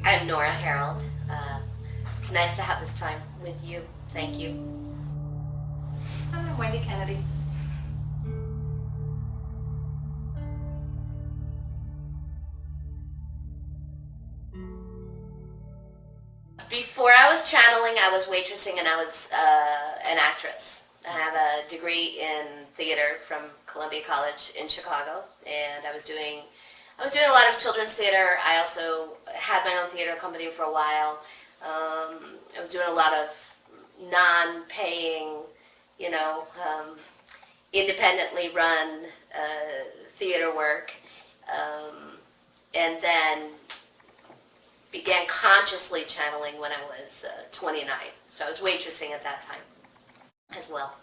I'm Nora Herold. It's nice to have this time with you. Thank you. I'm Wendy Kennedy. Before I was channeling, I was waitressing and I was an actress. I have a degree in theater from Columbia College in Chicago, and I was doing a lot of children's theater. I also had my own theater company for a while. I was doing a lot of non-paying, independently run theater work, and then began consciously channeling when I was 29. So I was waitressing at that time as well.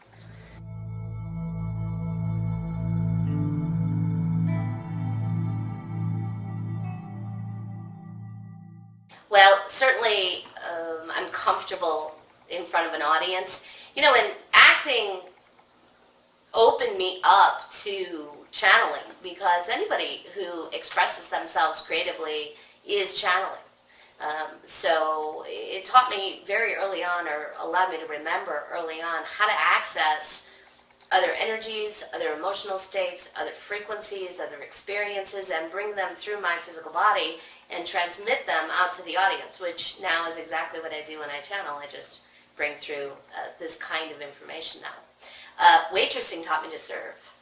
Well, certainly I'm comfortable in front of an audience. And acting opened me up to channeling because anybody who expresses themselves creatively is channeling. So it taught me very early on, or allowed me to remember early on, how to access other energies, other emotional states, other frequencies, other experiences, and bring them through my physical body and transmit them out to the audience, which now is exactly what I do when I channel. I just bring through this kind of information now. Waitressing taught me to serve.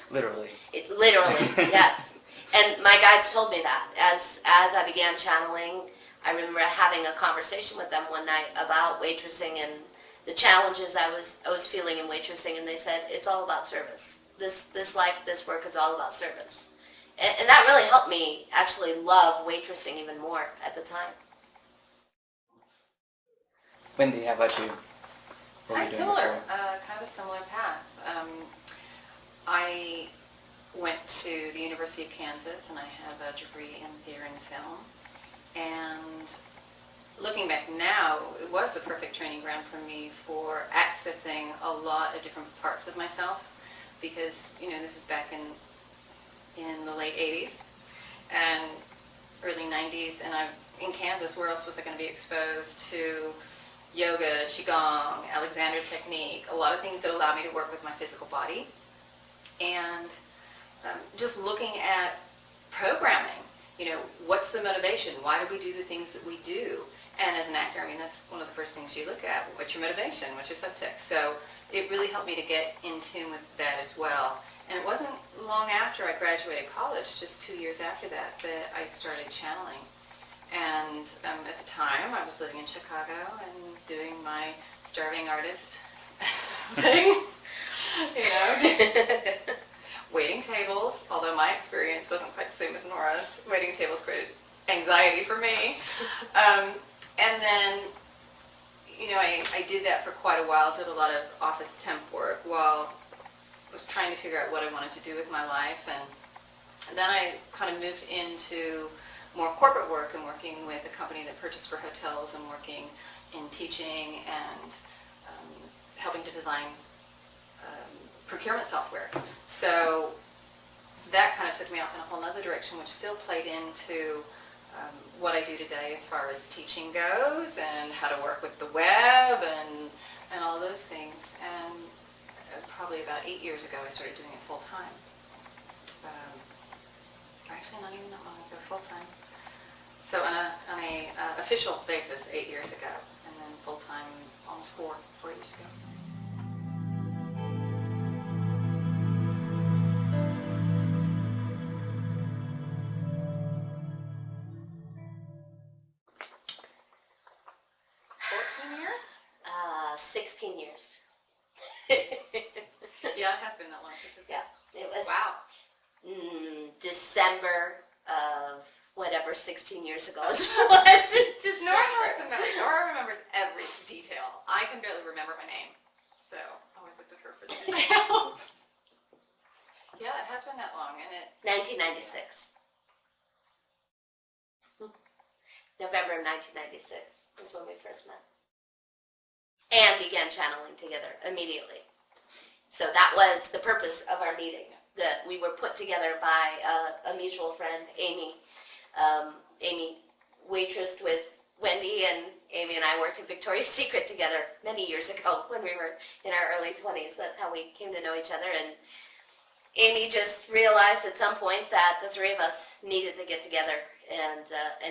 Literally. Literally, yes. And my guides told me that. As I began channeling, I remember having a conversation with them one night about waitressing and the challenges I was feeling in waitressing, and they said, it's all about service. This life, this work is all about service. And that really helped me actually love waitressing even more at the time. Wendy, how about you? What were you doing Similar, before? kind of a similar path. I went to the University of Kansas, and I have a degree in theater and film. And looking back now, it was the perfect training ground for me for accessing a lot of different parts of myself, because this is back in the late 80s and early 90s, and I'm in Kansas. Where else was I going to be exposed to yoga, qigong, Alexander technique, a lot of things that allow me to work with my physical body, and just looking at programming. What's the motivation? Why do we do the things that we do? And as an actor, that's one of the first things you look at. What's your motivation? What's your subtext? So it really helped me to get in tune with that as well. And it wasn't long after I graduated college, just 2 years after that, that I started channeling. And at the time, I was living in Chicago and doing my starving artist thing, waiting tables, although my experience wasn't quite the same as Nora's. Waiting tables created anxiety for me. And then, I did that for quite a while, did a lot of office temp work while I was trying to figure out what I wanted to do with my life. And then I kind of moved into more corporate work and working with a company that purchased for hotels and working in teaching and helping to design procurement software. So that kind of took me off in a whole other direction, which still played into what I do today as far as teaching goes and how to work with the web and all those things. And probably about 8 years ago I started doing it full time. Actually, not even that long ago, full time. So on a official basis 8 years ago, and then full time almost four years ago. Years? 16 years. Yeah, it has been that long. Yeah, it was. Wow. December of whatever 16 years ago was. December. Nora remembers every detail. I can barely remember my name, so I always looked at her for the details. Yeah, it has been that long, and it. 1996. November of 1996 was when we first met. And began channeling together immediately. So that was the purpose of our meeting, that we were put together by a mutual friend, Amy, Amy waitressed with Wendy, and Amy and I worked at Victoria's Secret together many years ago when we were in our early 20s. That's how we came to know each other. And Amy just realized at some point that the three of us needed to get together and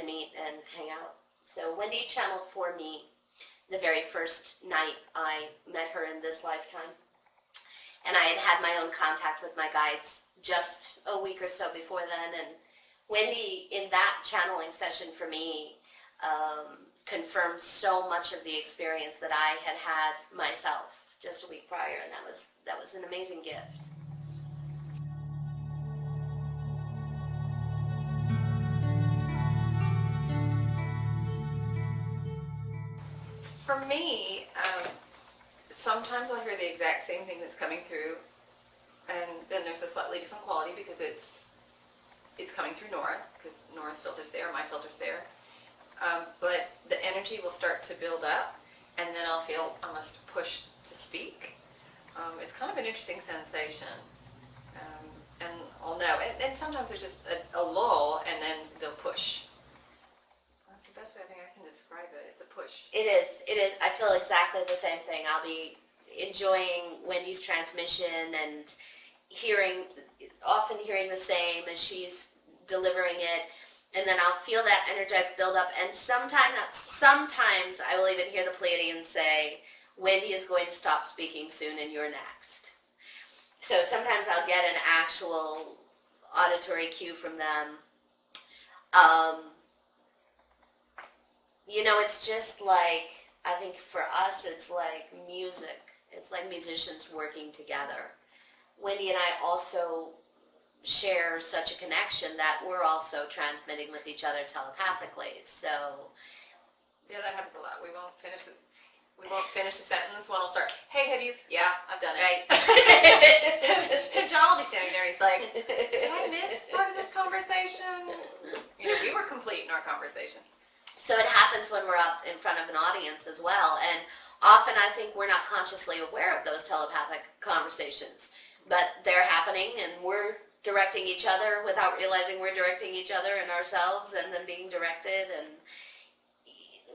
meet and hang out. So Wendy channeled for me the very first night I met her in this lifetime. And I had had my own contact with my guides just a week or so before then. And Wendy, in that channeling session for me, confirmed so much of the experience that I had had myself just a week prior, and that was an amazing gift. For me, sometimes I'll hear the exact same thing that's coming through, and then there's a slightly different quality because it's coming through Nora, because Nora's filter's there, my filter's there. But the energy will start to build up, and then I'll feel almost pushed to speak. It's kind of an interesting sensation, and I'll know. And sometimes there's just a lull, and then they'll push. That's the best way I think I can describe it. It's a push. It is. I feel exactly the same thing. I'll be enjoying Wendy's transmission and often hearing the same as she's delivering it. And then I'll feel that energetic buildup. And sometimes I will even hear the Pleiadians say, Wendy is going to stop speaking soon and you're next. So sometimes I'll get an actual auditory cue from them. It's just like, I think for us, it's like music. It's like musicians working together. Wendy and I also share such a connection that we're also transmitting with each other telepathically. So yeah, that happens a lot. We won't finish the sentence. One will start, hey, have you? Yeah, I've done it. Right. And John will be standing there. He's like, did I miss part of this conversation? We were complete in our conversation. So it happens when we're up in front of an audience as well. And often I think we're not consciously aware of those telepathic conversations. But they're happening, and we're directing each other without realizing we're directing each other and ourselves, and then being directed. And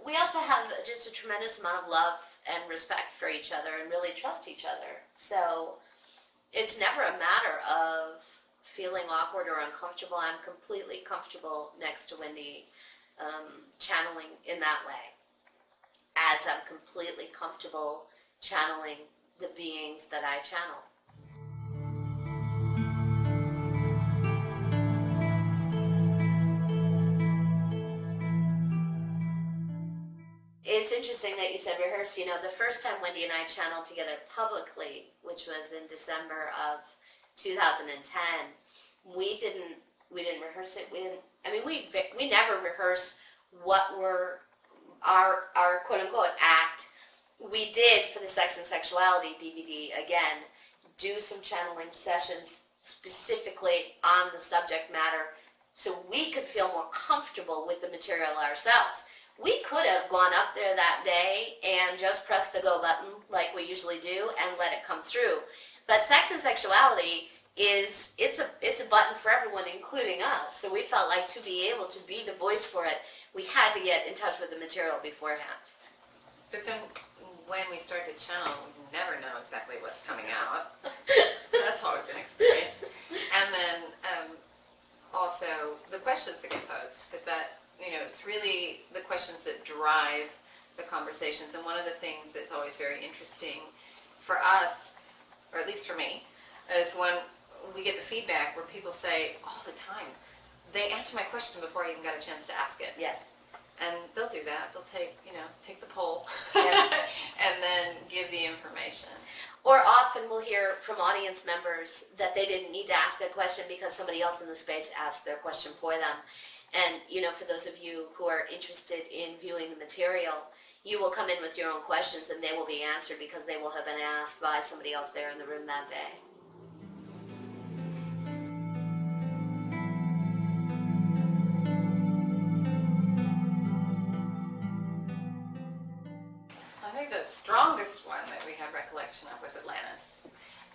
we also have just a tremendous amount of love and respect for each other and really trust each other. So it's never a matter of feeling awkward or uncomfortable. I'm completely comfortable next to Wendy, channeling in that way, as I'm completely comfortable channeling the beings that I channel. It's interesting that you said rehearse. The first time Wendy and I channeled together publicly, which was in December of 2010, we didn't rehearse it. We never rehearse what were our quote unquote act. We did, for the Sex and Sexuality DVD, again, do some channeling sessions specifically on the subject matter so we could feel more comfortable with the material ourselves. We could have gone up there that day and just pressed the go button like we usually do and let it come through. But Sex and Sexuality it's a button for everyone, including us. So we felt like to be able to be the voice for it, we had to get in touch with the material beforehand. But then when we start to channel, we never know exactly what's coming out. That's always an experience. And then also the questions that get posed, because that, it's really the questions that drive the conversations. And one of the things that's always very interesting for us, or at least for me, is when we get the feedback where people say all the time, they answer my question before I even got a chance to ask it. Yes. And they'll do that. They'll take the poll Yes. and then give the information. Or often we'll hear from audience members that they didn't need to ask a question because somebody else in the space asked their question for them. And, for those of you who are interested in viewing the material, you will come in with your own questions and they will be answered because they will have been asked by somebody else there in the room that day. I think the strongest one that we had recollection of was Atlantis.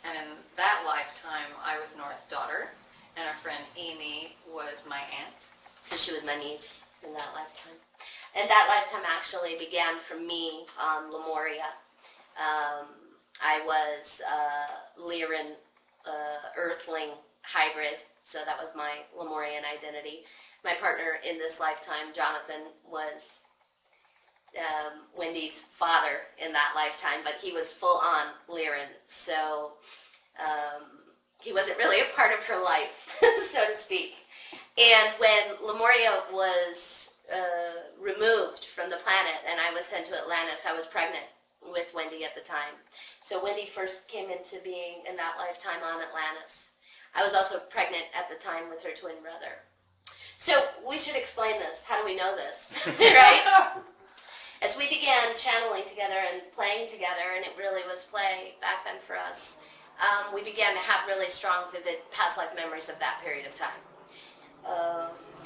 And in that lifetime, I was Nora's daughter, and our friend Amy was my aunt. So she was my niece in that lifetime. And that lifetime actually began for me on Lemuria. I was Lyran Earthling hybrid, so that was my Lemurian identity. My partner in this lifetime, Jonathan, was Wendy's father in that lifetime, but he was full-on Lyran, so he wasn't really a part of her life, so to speak. And when Lemuria was removed from the planet and I was sent to Atlantis, I was pregnant with Wendy at the time. So Wendy first came into being in that lifetime on Atlantis. I was also pregnant at the time with her twin brother. So we should explain this. How do we know this? Right? As we began channeling together and playing together, and it really was play back then for us, we began to have really strong, vivid past life memories of that period of time.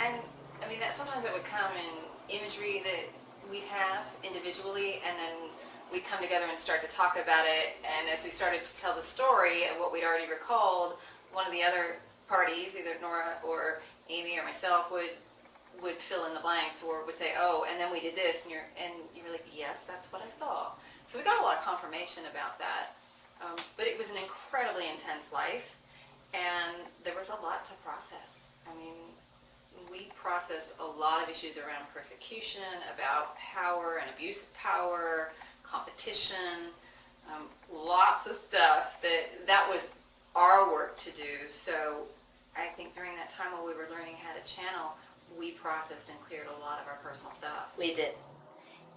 And I mean, that sometimes it would come in imagery that we'd have individually, and then we'd come together and start to talk about it. And as we started to tell the story of what we'd already recalled, one of the other parties, either Nora or Amy or myself, would fill in the blanks or would say, oh, and then we did this, and you were like, yes, that's what I saw. So we got a lot of confirmation about that. But it was an incredibly intense life, and there was a lot to process. I mean, we processed a lot of issues around persecution, about power and abuse of power, competition, lots of stuff that was our work to do. So I think during that time while we were learning how to channel, we processed and cleared a lot of our personal stuff. We did.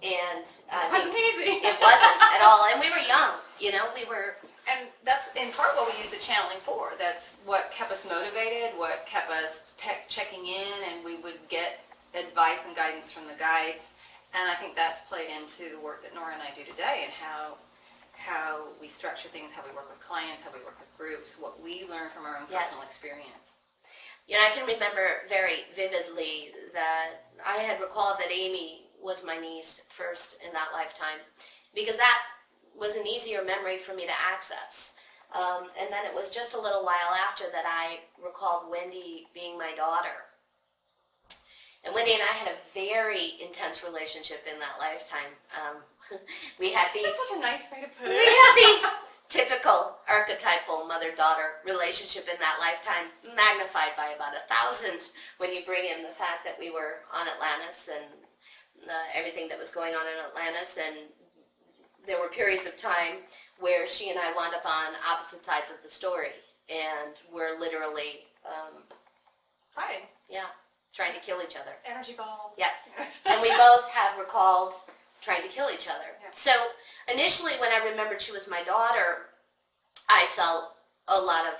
And it wasn't easy. It wasn't at all. And we were young, we were... And that's in part what we used the channeling for. That's what kept us motivated, what kept us checking in, and we would get advice and guidance from the guides. And I think that's played into the work that Nora and I do today, and how we structure things, how we work with clients, how we work with groups, what we learn from our own personal experience. I can remember very vividly that I had recalled that Amy was my niece first in that lifetime, because that was an easier memory for me to access. And then it was just a little while after that I recalled Wendy being my daughter. And Wendy and I had a very intense relationship in that lifetime. We had the... That's such a nice way to put it. We had the typical archetypal mother-daughter relationship in that lifetime, magnified by about 1,000 when you bring in the fact that we were on Atlantis and everything that was going on in Atlantis, and there were periods of time where she and I wound up on opposite sides of the story, and we're literally fighting. Yeah, trying to kill each other. Energy balls. Yes, and we both have recalled trying to kill each other. Yeah. So initially when I remembered she was my daughter, I felt a lot of,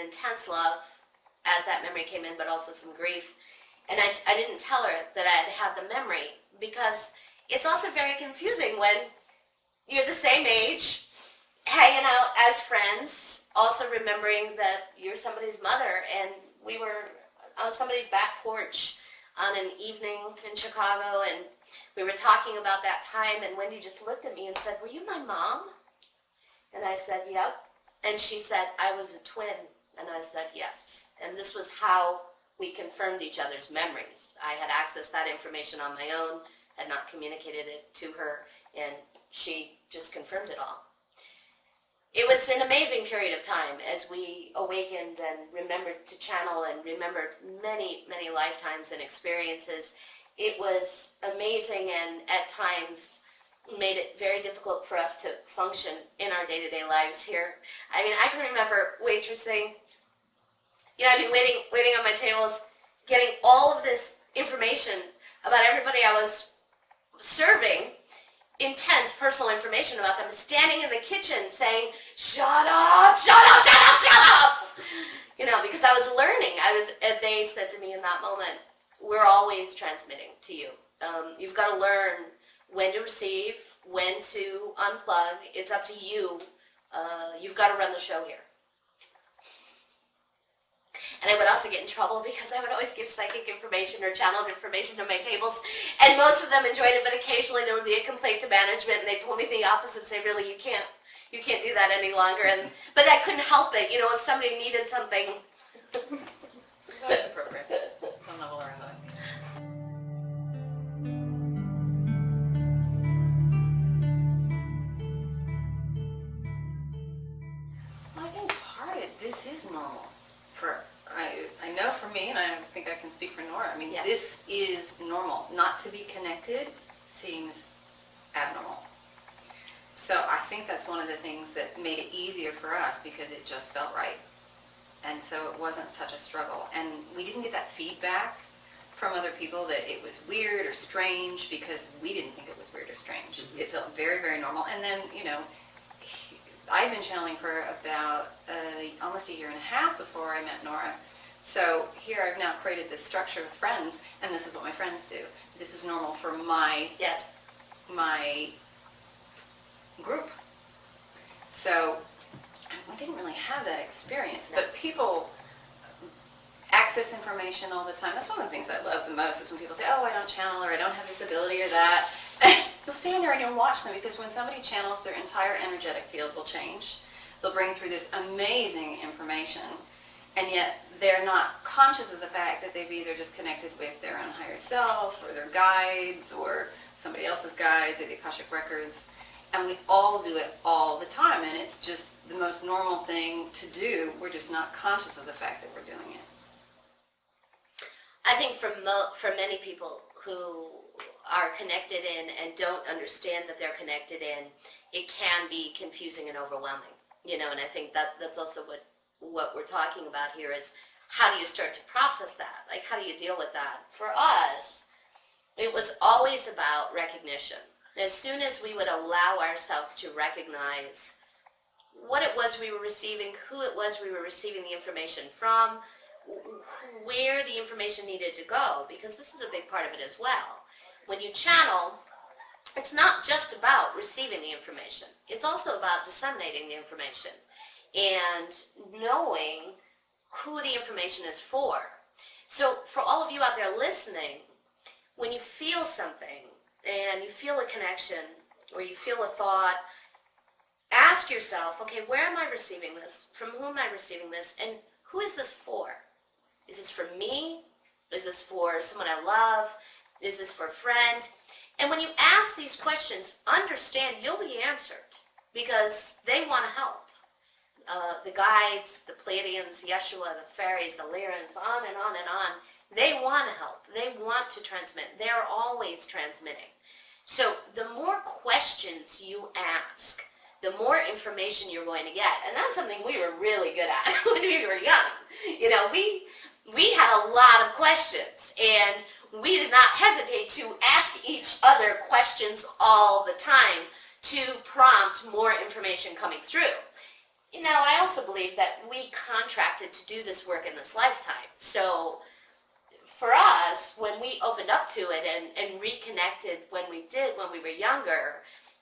intense love as that memory came in, but also some grief. And I didn't tell her that I had the memory, because it's also very confusing when you're the same age, hanging out as friends, also remembering that you're somebody's mother. And we were on somebody's back porch on an evening in Chicago, and we were talking about that time, and Wendy just looked at me and said, "Were you my mom?" And I said, "Yep." And she said, "I was a twin." And I said, "Yes." And this was how we confirmed each other's memories. I had accessed that information on my own, had not communicated it to her, and she just confirmed it all. It was an amazing period of time as we awakened and remembered to channel and remembered many, many lifetimes and experiences. It was amazing, and at times made it very difficult for us to function in our day-to-day lives here. I can remember waitressing. I'd be waiting on my tables, getting all of this information about everybody I was serving, intense personal information about them, standing in the kitchen saying, "Shut up, shut up, shut up, shut up!" Because I was learning. They said to me in that moment, "We're always transmitting to you. You've got to learn when to receive, when to unplug. It's up to you. You've got to run the show here." And I would also get in trouble because I would always give psychic information or channeled information to my tables, and most of them enjoyed it, but occasionally there would be a complaint to management, and they'd pull me in the office and say, "Really, you can't do that any longer." But I couldn't help it. If somebody needed something. That's appropriate. Some level or another. mean, Yeah. this is normal. Not to be connected seems abnormal. So I think that's one of the things that made it easier for us because it just felt right. And so it wasn't such a struggle. And we didn't get that feedback from other people that it was weird or strange because we didn't think it was weird or strange. It felt very, very normal. And then, I've been channeling for about almost a year and a half before I met Nora. So here I've now created this structure with friends, and this is what my friends do. This is normal for my group. So we didn't really have that experience, but people access information all the time. That's one of the things I love the most is when people say, oh, I don't channel, or I don't have this ability or that. And you'll stand there and you'll watch them, because when somebody channels, their entire energetic field will change. They'll bring through this amazing information, and yet they're not conscious of the fact that they've either just connected with their own higher self, or their guides, or somebody else's guides, or the Akashic Records. And we all do it all the time, and it's just the most normal thing to do. We're just not conscious of the fact that we're doing it. I think for many people who are connected in and don't understand that they're connected in, it can be confusing and overwhelming. And I think that's also what we're talking about here is how do you start to process that? Like, how do you deal with that? For us, it was always about recognition. As soon as we would allow ourselves to recognize what it was we were receiving, who it was we were receiving the information from, where the information needed to go, because this is a big part of it as well. When you channel, it's not just about receiving the information. It's also about disseminating the information and knowing who the information is for. So for all of you out there listening, when you feel something and you feel a connection or you feel a thought, ask yourself, okay, where am I receiving this? From whom am I receiving this? And who is this for? Is this for me? Is this for someone I love? Is this for a friend? And when you ask these questions, understand you'll be answered because they want to help. The guides, the Pleiadians, Yeshua, the fairies, the Lyrans, on and on and on, they want to help. They want to transmit. They're always transmitting. So the more questions you ask, the more information you're going to get. And that's something we were really good at when we were young. We had a lot of questions, and we did not hesitate to ask each other questions all the time to prompt more information coming through. I also believe that we contracted to do this work in this lifetime. So for us, when we opened up to it and reconnected when we were younger,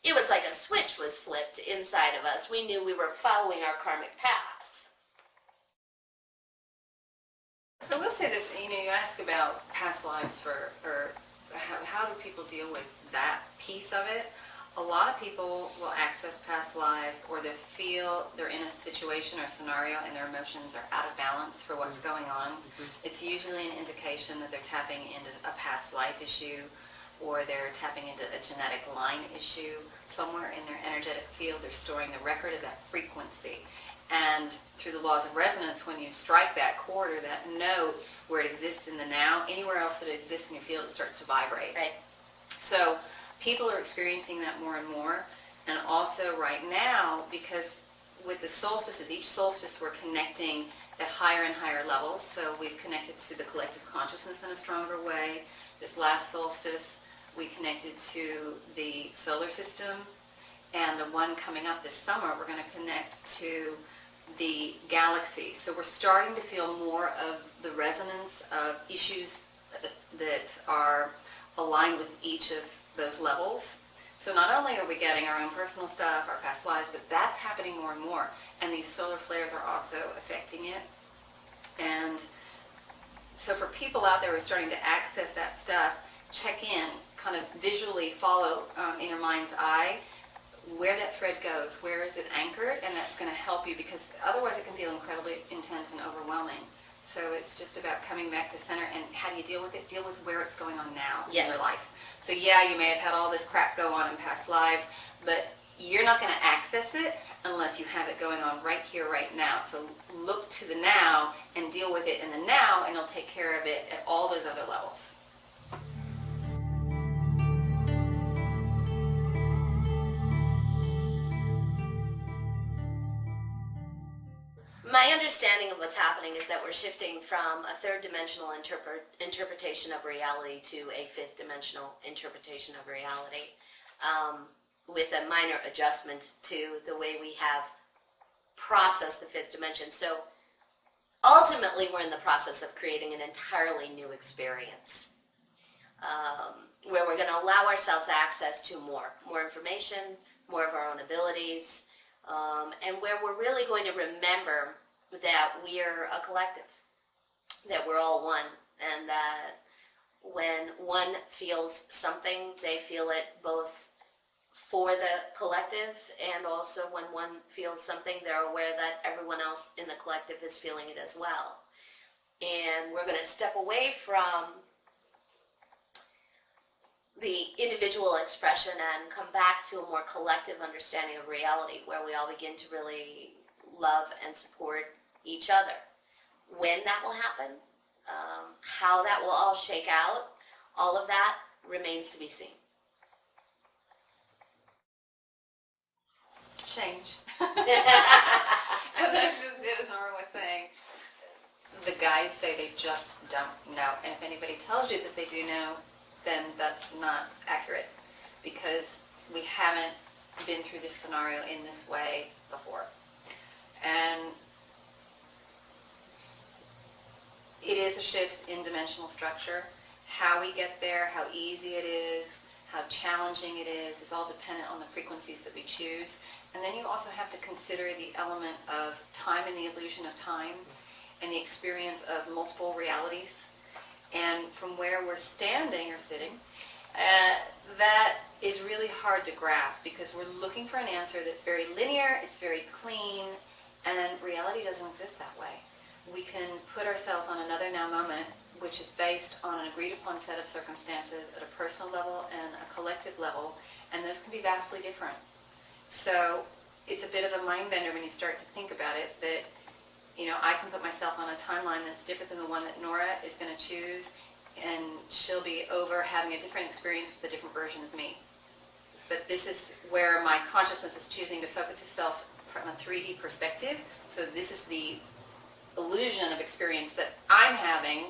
it was like a switch was flipped inside of us. We knew we were following our karmic path. I will say this, you ask about past lives or how do people deal with that piece of it? A lot of people will access past lives, or they feel they're in a situation or scenario and their emotions are out of balance for what's going on. It's usually an indication that they're tapping into a past life issue, or they're tapping into a genetic line issue. Somewhere in their energetic field, they're storing the record of that frequency. And through the laws of resonance, when you strike that chord or that note where it exists in the now, anywhere else that it exists in your field, it starts to vibrate. Right. So people are experiencing that more and more. And also right now, because with the solstices, each solstice we're connecting at higher and higher levels. So we've connected to the collective consciousness in a stronger way. This last solstice, we connected to the solar system. And the one coming up this summer, we're going to connect to the galaxy. So we're starting to feel more of the resonance of issues that are aligned with each of those levels. So not only are we getting our own personal stuff, our past lives, but that's happening more and more. And these solar flares are also affecting it. And so for people out there who are starting to access that stuff, check in, kind of visually follow in your mind's eye where that thread goes, where is it anchored, and that's going to help you, because otherwise it can feel incredibly intense and overwhelming. So it's just about coming back to center, and how do you deal with it? Deal with where it's going on now in your life. So yeah, you may have had all this crap go on in past lives, but you're not going to access it unless you have it going on right here, right now. So look to the now and deal with it in the now, and you'll take care of it at all those other levels. My understanding of what's happening is that we're shifting from a third dimensional interpretation of reality to a fifth dimensional interpretation of reality, with a minor adjustment to the way we have processed the fifth dimension. So ultimately, we're in the process of creating an entirely new experience, where we're going to allow ourselves access to more information, more of our own abilities, and where we're really going to remember that we're a collective, that we're all one, and that when one feels something, they feel it both for the collective, and also when one feels something, they're aware that everyone else in the collective is feeling it as well. And we're going to step away from the individual expression and come back to a more collective understanding of reality, where we all begin to really love and support each other. When that will happen, how that will all shake out, all of that remains to be seen. Change. And that's just it, as Nora was saying. The guides say they just don't know. And if anybody tells you that they do know, then that's not accurate, because we haven't been through this scenario in this way before. And it is a shift in dimensional structure. How we get there, how easy it is, how challenging it is all dependent on the frequencies that we choose. And then you also have to consider the element of time and the illusion of time and the experience of multiple realities. And from where we're standing or sitting, that is really hard to grasp, because we're looking for an answer that's very linear, it's very clean, and reality doesn't exist that way. We can put ourselves on another now moment, which is based on an agreed upon set of circumstances at a personal level and a collective level, and those can be vastly different. So it's a bit of a mind bender when you start to think about it, that I can put myself on a timeline that's different than the one that Nora is going to choose, and she'll be over having a different experience with a different version of me. But this is where my consciousness is choosing to focus itself from a 3D perspective. So this is the illusion of experience that I'm having,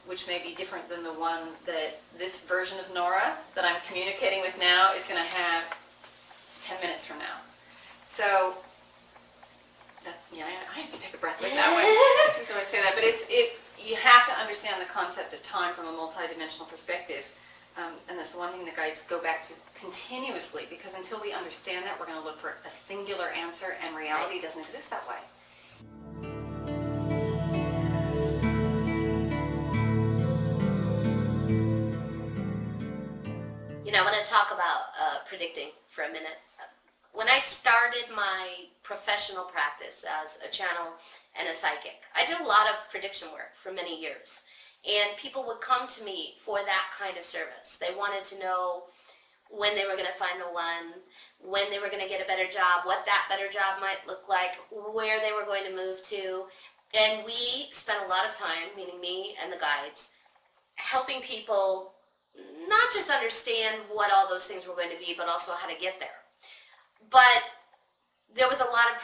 which may be different than the one that this version of Nora that I'm communicating with now is going to have 10 minutes from now. So I have to take a breath with that one. So I say that, but you have to understand the concept of time from a multidimensional perspective, and that's the one thing the guides go back to continuously, because until we understand that, we're going to look for a singular answer, and reality doesn't exist that way. I want to talk about predicting for a minute. When I started my professional practice as a channel and a psychic, I did a lot of prediction work for many years. And people would come to me for that kind of service. They wanted to know when they were going to find the one, when they were going to get a better job, what that better job might look like, where they were going to move to. And we spent a lot of time, meaning me and the guides, helping people not just understand what all those things were going to be, but also how to get there. But there was a lot of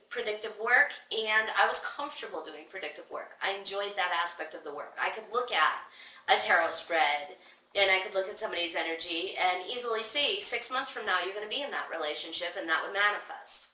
predictive work, and I was comfortable doing predictive work. I enjoyed that aspect of the work. I could look at a tarot spread, and I could look at somebody's energy and easily see 6 months from now you're going to be in that relationship, and that would manifest.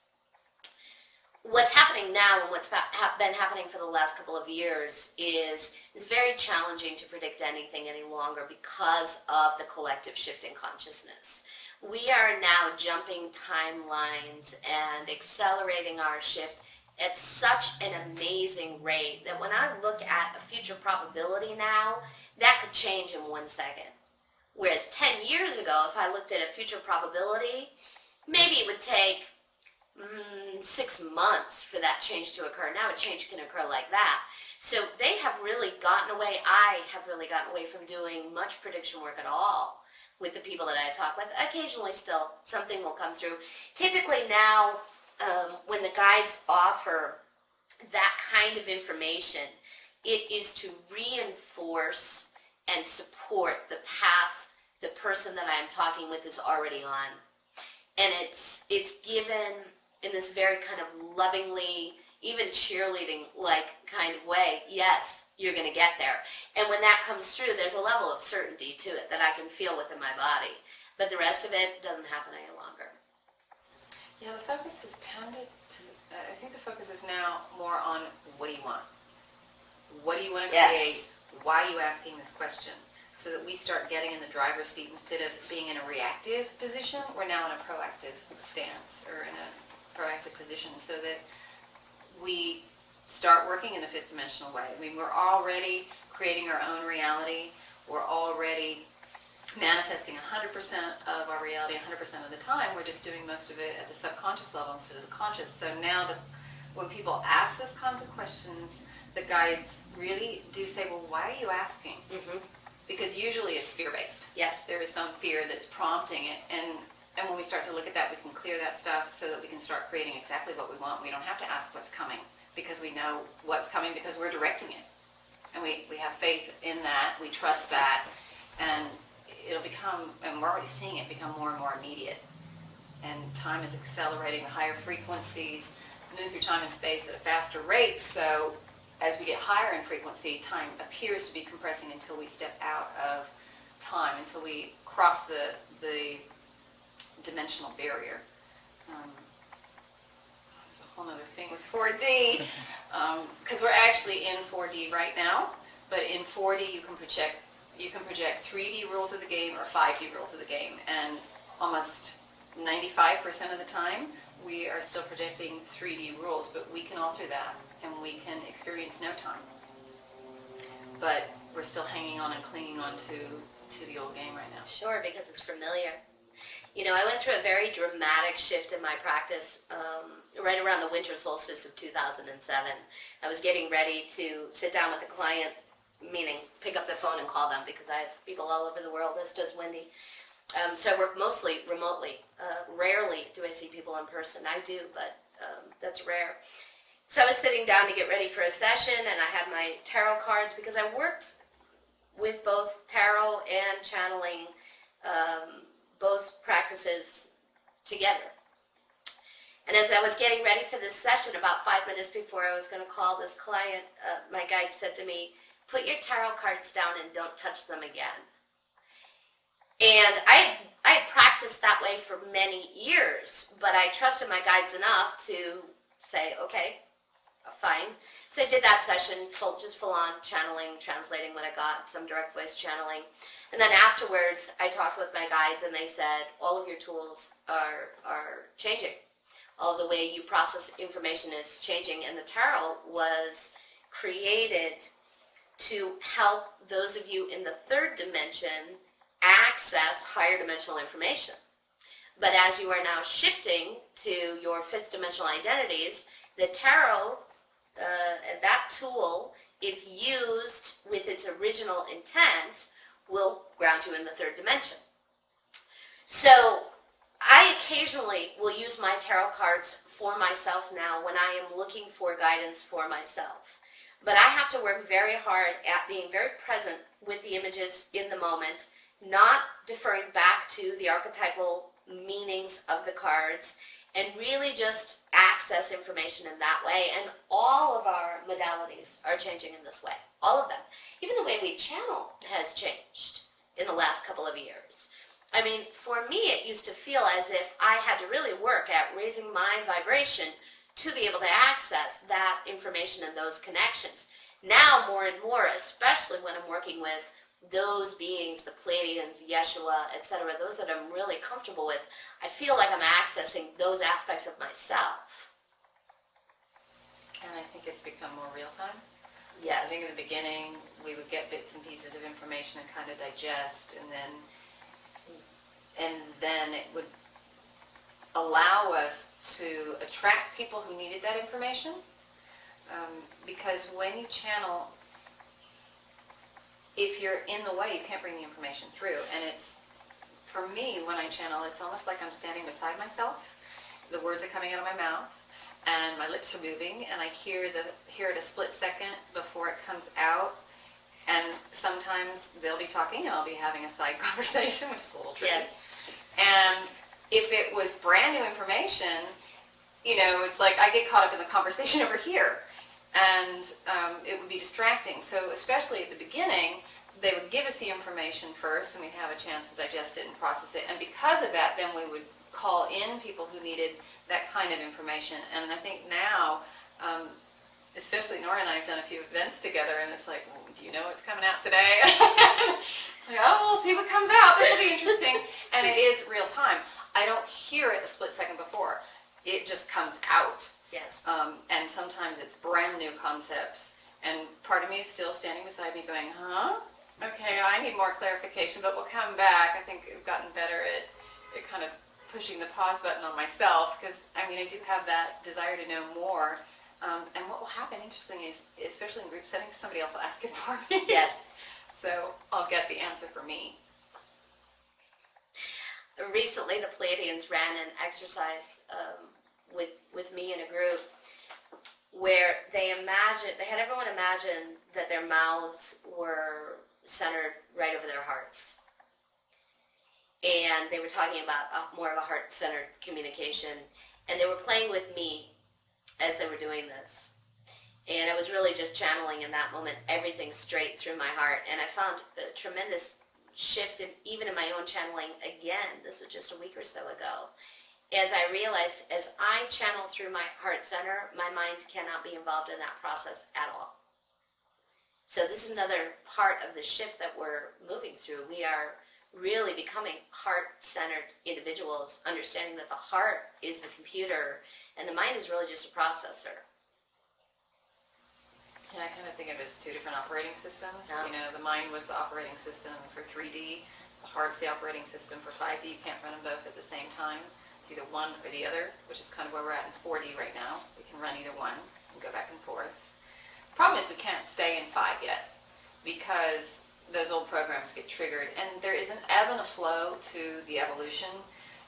What's happening now, and what's been happening for the last couple of years, is it's very challenging to predict anything any longer because of the collective shift in consciousness. We are now jumping timelines and accelerating our shift at such an amazing rate that when I look at a future probability now, that could change in 1 second. Whereas 10 years ago, if I looked at a future probability, maybe it would take 6 months for that change to occur. Now a change can occur like that. So they have really gotten away, I have really gotten away from doing much prediction work at all. with the people that I talk with. Occasionally still, something will come through. Typically now, when the guides offer that kind of information, it is to reinforce and support the path the person that I'm talking with is already on. And it's given in this very kind of lovingly, even cheerleading-like kind of way. Yes, you're going to get there. And when that comes through, there's a level of certainty to it that I can feel within my body. But the rest of it doesn't happen any longer. Yeah, the focus has tended to, I think the focus is now more on what do you want? What do you want to create? Why are you asking this question? So that we start getting in the driver's seat instead of being in a reactive position, we're now in a proactive stance or in a proactive position so that we start working in a fifth dimensional way. I mean, we're already creating our own reality. We're already manifesting 100% of our reality 100% of the time. We're just doing most of it at the subconscious level instead of the conscious. So now when people ask those kinds of questions, the guides really do say, well, why are you asking? Mm-hmm. Because usually it's fear-based. Yes. There is some fear that's prompting it. And when we start to look at that, we can clear that stuff so that we can start creating exactly what we want. We don't have to ask what's coming because we know what's coming because we're directing it. And we have faith in that. We trust that. And it'll become, and we're already seeing it become more and more immediate. And time is accelerating. The higher frequencies move through time and space at a faster rate. So as we get higher in frequency, time appears to be compressing until we step out of time, until we cross the dimensional barrier. It's a whole other thing with 4D, because we're actually in 4D right now, but in 4D you can project 3D rules of the game or 5D rules of the game, and almost 95% of the time we are still projecting 3D rules, but we can alter that and we can experience no time. But we're still hanging on and clinging on to the old game right now. Sure, because it's familiar. You know, I went through a very dramatic shift in my practice right around the winter solstice of 2007. I was getting ready to sit down with a client, meaning pick up the phone and call them because I have people all over the world, as does Wendy. So I work mostly remotely. Rarely do I see people in person. I do, but that's rare. So I was sitting down to get ready for a session, and I had my tarot cards because I worked with both tarot and channeling, both practices together. And as I was getting ready for this session, about 5 minutes before I was going to call this client, my guide said to me, "Put your tarot cards down and don't touch them again." And I had practiced that way for many years, but I trusted my guides enough to say, okay, fine. So I did that session, just full on channeling, translating what I got, some direct voice channeling. And then afterwards, I talked with my guides and they said, all of your tools are changing. All the way you process information is changing. And the tarot was created to help those of you in the third dimension access higher dimensional information. But as you are now shifting to your fifth dimensional identities, the tarot, that tool, if used with its original intent, will ground you in the third dimension. So I occasionally will use my tarot cards for myself now when I am looking for guidance for myself. But I have to work very hard at being very present with the images in the moment, not deferring back to the archetypal meanings of the cards, and really just access information in that way. And all of our modalities are changing in this way. All of them. Even the way we channel has changed in the last couple of years. I mean, for me, it used to feel as if I had to really work at raising my vibration to be able to access that information and those connections. Now, more and more, especially when I'm working with those beings, the Pleiadians, Yeshua, etc., those that I'm really comfortable with, I feel like I'm accessing those aspects of myself. And I think it's become more real time. Yes. I think in the beginning we would get bits and pieces of information and kind of digest, and then it would allow us to attract people who needed that information. Because when you channel, if you're in the way, you can't bring the information through. And it's for me, when I channel, it's almost like I'm standing beside myself. The words are coming out of my mouth, and my lips are moving, and I hear it a split second before it comes out. And sometimes they'll be talking, and I'll be having a side conversation, which is a little tricky. Yes. And if it was brand new information, it's like I get caught up in the conversation over here, and it would be distracting. So especially at the beginning, they would give us the information first, and we'd have a chance to digest it and process it. And because of that, then we would call in people who needed that kind of information. And I think now, especially Nora and I have done a few events together, and it's like, well, do you know what's coming out today? It's like, oh, we'll see what comes out. This will be interesting. And it is real time. I don't hear it a split second before. It just comes out. Yes. And sometimes it's brand new concepts. And part of me is still standing beside me going, huh? Okay, I need more clarification, but we'll come back. I think we've gotten better at kind of pushing the pause button on myself, because, I do have that desire to know more. And what will happen, interestingly, is, especially in group settings, somebody else will ask it for me. Yes. So I'll get the answer for me. Recently, the Pleiadians ran an exercise with me in a group where they had everyone imagine that their mouths were centered right over their hearts. And they were talking about more of a heart-centered communication. And they were playing with me as they were doing this. And I was really just channeling in that moment everything straight through my heart. And I found a tremendous shift even in my own channeling again. This was just a week or so ago. As I realized, as I channel through my heart center, my mind cannot be involved in that process at all. So this is another part of the shift that we're moving through. We are really becoming heart-centered individuals, understanding that the heart is the computer and the mind is really just a processor. Yeah, I kind of think of it as two different operating systems. Yeah. The mind was the operating system for 3D. The heart's the operating system for 5D. You can't run them both at the same time. It's either one or the other, which is kind of where we're at in 4D right now. We can run either one and go back and forth. Problem is we can't stay in 5 yet, because those old programs get triggered, and there is an ebb and a flow to the evolution.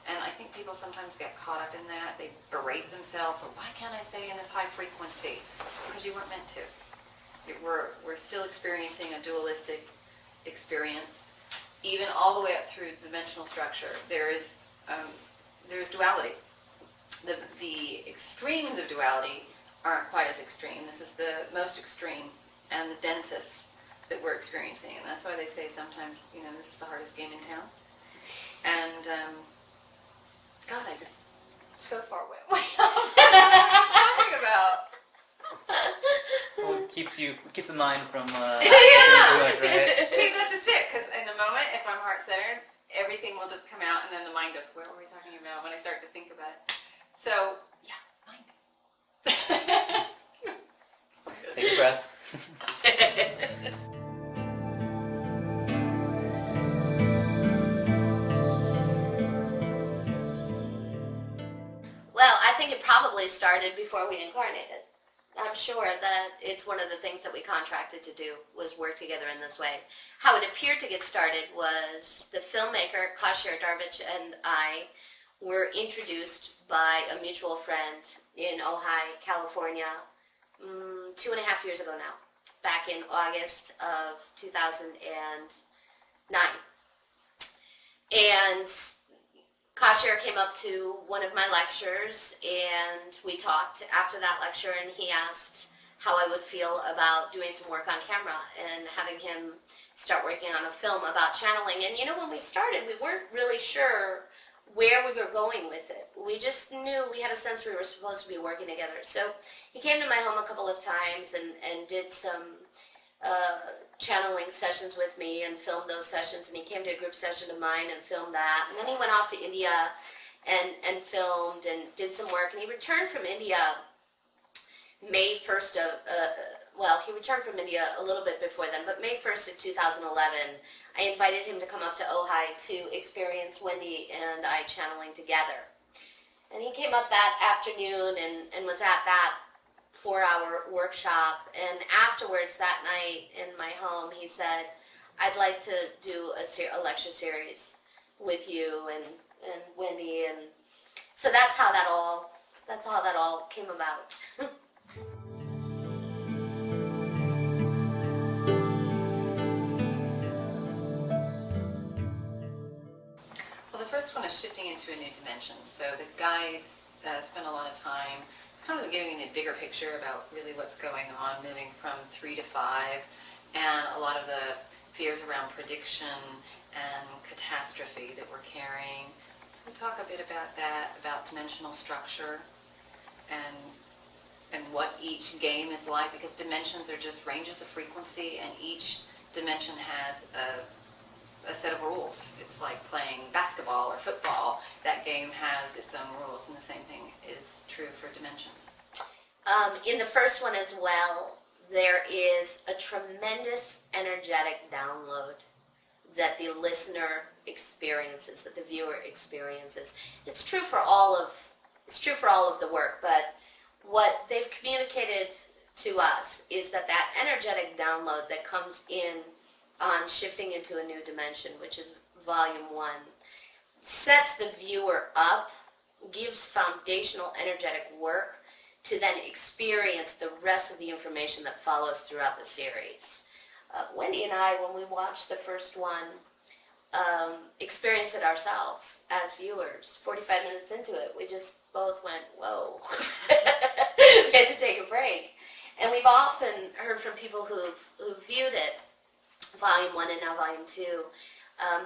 And I think people sometimes get caught up in that. They berate themselves, why can't I stay in this high frequency? Because you weren't meant to. We're still experiencing a dualistic experience, even all the way up through dimensional structure. There's duality. The extremes of duality aren't quite as extreme. This is the most extreme and the densest that we're experiencing, and that's why they say sometimes, this is the hardest game in town. And God, I just so far went way off. What am I talking about? Well, it keeps the mind from Yeah. doing it, right? See, that's just it. Because in the moment, if I'm heart-centered, everything will just come out, and then the mind goes, "What were we talking about?" When I start to think about it. So, yeah, mind. Take a breath. Well, I think it probably started before we incarnated. I'm sure that it's one of the things that we contracted to do, was work together in this way. How it appeared to get started was the filmmaker Kashir Darvich and I were introduced by a mutual friend in Ojai, California, 2.5 years ago now, back in August of 2009. And Kashir came up to one of my lectures, and we talked after that lecture, and he asked how I would feel about doing some work on camera and having him start working on a film about channeling. And when we started, we weren't really sure where we were going with it. We just knew, we had a sense we were supposed to be working together. So he came to my home a couple of times and did some channeling sessions with me and filmed those sessions, and he came to a group session of mine and filmed that, and then he went off to India and filmed and did some work, and he returned from India May 1st of, he returned from India a little bit before then, but May 1st of 2011, I invited him to come up to Ojai to experience Wendy and I channeling together. And he came up that afternoon and was at that 4-hour workshop, and afterwards that night in my home he said, "I'd like to do a lecture series with you and Wendy, and so that's how that all came about. Well, the first one is shifting into a new dimension. So the guides spend a lot of time kind of giving you a bigger picture about really what's going on, moving from 3 to 5, and a lot of the fears around prediction and catastrophe that we're carrying. So we talk a bit about that, about dimensional structure and what each game is like, because dimensions are just ranges of frequency, and each dimension has a set of rules. It's like playing basketball or football. That game has its own rules, and the same thing is true for dimensions. In the first one as well, there is a tremendous energetic download that the listener experiences, that the viewer experiences. It's true for all of the work, but what they've communicated to us is that energetic download that comes in on shifting into a new dimension, which is volume 1, sets the viewer up, gives foundational energetic work to then experience the rest of the information that follows throughout the series. Wendy and I, when we watched the first one, experienced it ourselves as viewers. 45 minutes into it, we just both went, whoa. We had to take a break. And we've often heard from people who've viewed it, Volume 1 and now Volume 2,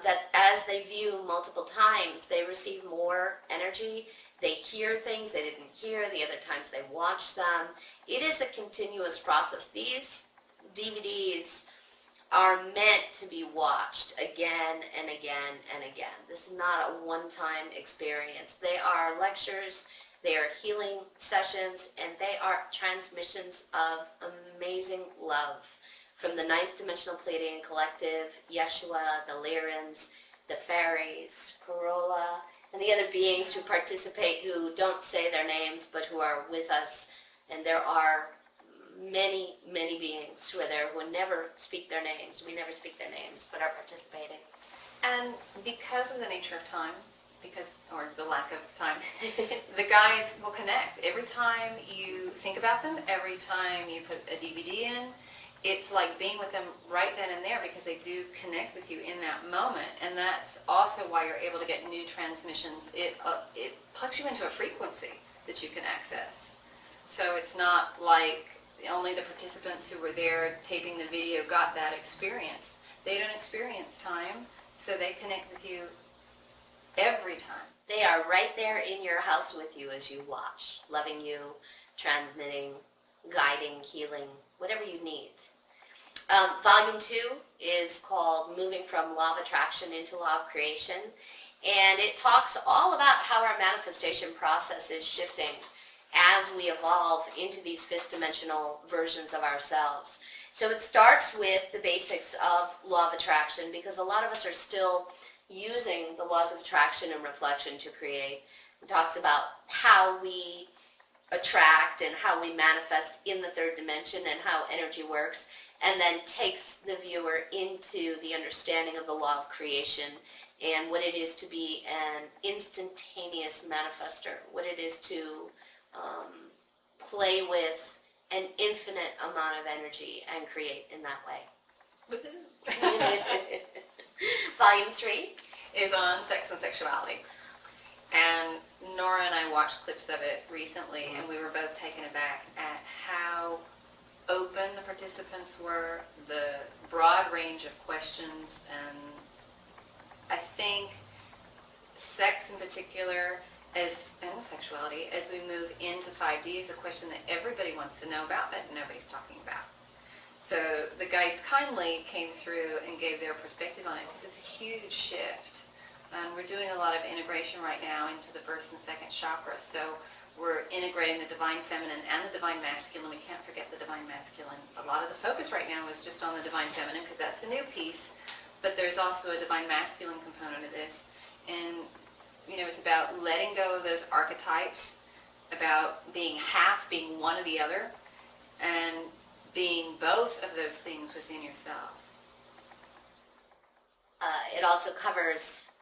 that as they view multiple times, they receive more energy. They hear things they didn't hear the other times they watch them. It is a continuous process. These DVDs are meant to be watched again and again and again. This is not a one-time experience. They are lectures, they are healing sessions, and they are transmissions of amazing love from the Ninth Dimensional Pleiadian Collective, Yeshua, the Lyrans, the fairies, Corolla, and the other beings who participate who don't say their names but who are with us. And there are many, many beings who are there who never speak their names. We never speak their names, but are participating. And because of the nature of time, or the lack of time, the guides will connect. Every time you think about them, every time you put a DVD in, it's like being with them right then and there, because they do connect with you in that moment. And that's also why you're able to get new transmissions. It plugs you into a frequency that you can access. So it's not like only the participants who were there taping the video got that experience. They don't experience time, so they connect with you every time. They are right there in your house with you as you watch, loving you, transmitting, guiding, healing, whatever you need. Volume 2 is called Moving from Law of Attraction into Law of Creation, and it talks all about how our manifestation process is shifting as we evolve into these fifth dimensional versions of ourselves. So it starts with the basics of Law of Attraction, because a lot of us are still using the laws of attraction and reflection to create. It talks about how we attract and how we manifest in the third dimension and how energy works, and then takes the viewer into the understanding of the law of creation and what it is to be an instantaneous manifester, what it is to play with an infinite amount of energy and create in that way. Volume 3 is on sex and sexuality. And Nora and I watched clips of it recently, and we were both taken aback at how open the participants were, the broad range of questions, and I think sex in particular, and sexuality, as we move into 5D, is a question that everybody wants to know about, but nobody's talking about. So the guides kindly came through and gave their perspective on it, because it's a huge shift. And we're doing a lot of integration right now into the first and second chakras. So we're integrating the divine feminine and the divine masculine. We can't forget the divine masculine. A lot of the focus right now is just on the divine feminine, because that's the new piece. But there's also a divine masculine component of this. And, you know, it's about letting go of those archetypes, about being half, being one or the other, and being both of those things within yourself. It also covers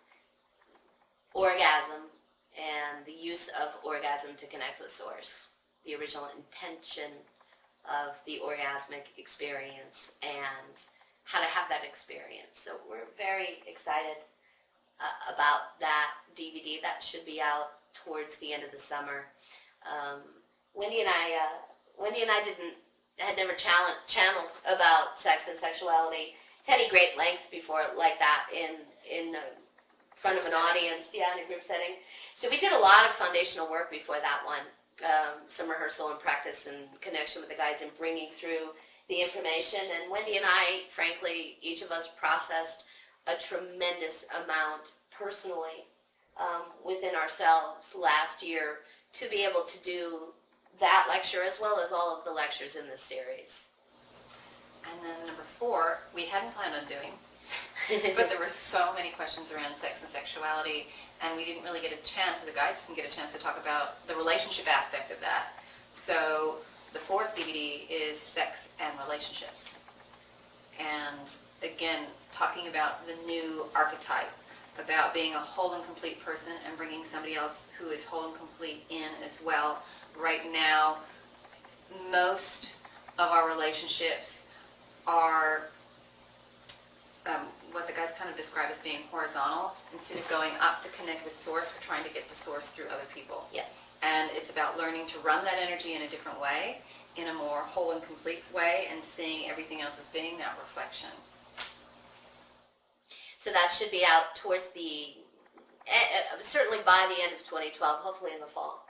orgasm and the use of orgasm to connect with Source, the original intention of the orgasmic experience and how to have that experience. So we're very excited about that DVD. That should be out towards the end of the summer. Wendy and I had never channeled about sex and sexuality to any great length before like that in front of an audience, in a group setting. So we did a lot of foundational work before that one, some rehearsal and practice and connection with the guides and bringing through the information. And Wendy and I, frankly, each of us processed a tremendous amount personally within ourselves last year to be able to do that lecture as well as all of the lectures in this series. And then number 4, we hadn't planned on doing, but there were so many questions around sex and sexuality, and we didn't really get a chance, or the guides didn't get a chance to talk about the relationship aspect of that. So the 4th DVD is sex and relationships. And again, talking about the new archetype, about being a whole and complete person and bringing somebody else who is whole and complete in as well. Right now, most of our relationships are what the guys kind of describe as being horizontal. Instead of going up to connect with Source, we're trying to get to Source through other people. Yeah. And it's about learning to run that energy in a different way, in a more whole and complete way, and seeing everything else as being that reflection. So that should be out towards certainly by the end of 2012, hopefully in the fall.